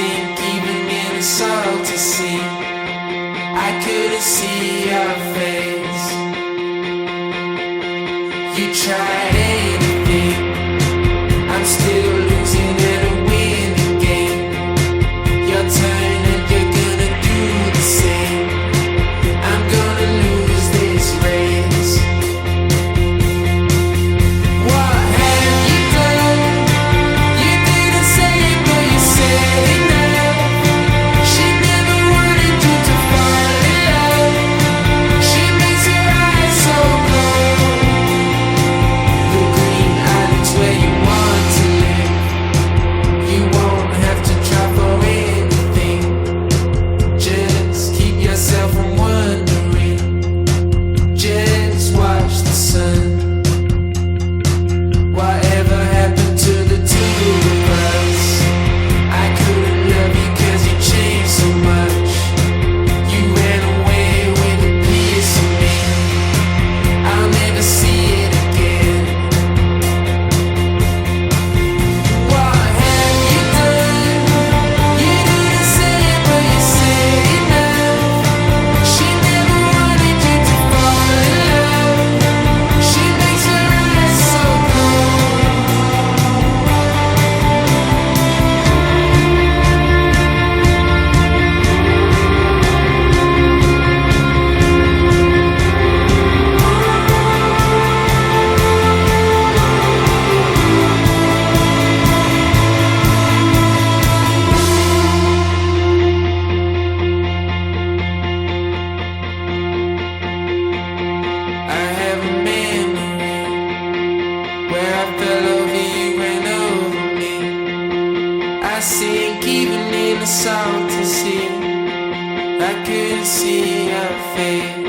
sink even in a salty sea. I couldn't see your face. You tried anything. I'm still losing at a winning game. Your turn and you're gonna do the same. I'm gonna lose this race. What have you done? You didn't say it, but you said it now. She never wanted you to fall in love. She makes her eyes so cold. The green island's where you want to live. You won't have to try for anything. Just keep yourself from wondering. Just watch the sun. Whatever happened to the two of us? I couldn't love you 'cause you changed so much. You ran away with a piece of me. I'll never see it again. What have you done? You didn't say it, but you said it now. She never wanted you to fall in love. She makes her eyes so cold. I have a memory where I fell over you and over me. I sink even in the salty sea. I couldn't see your face.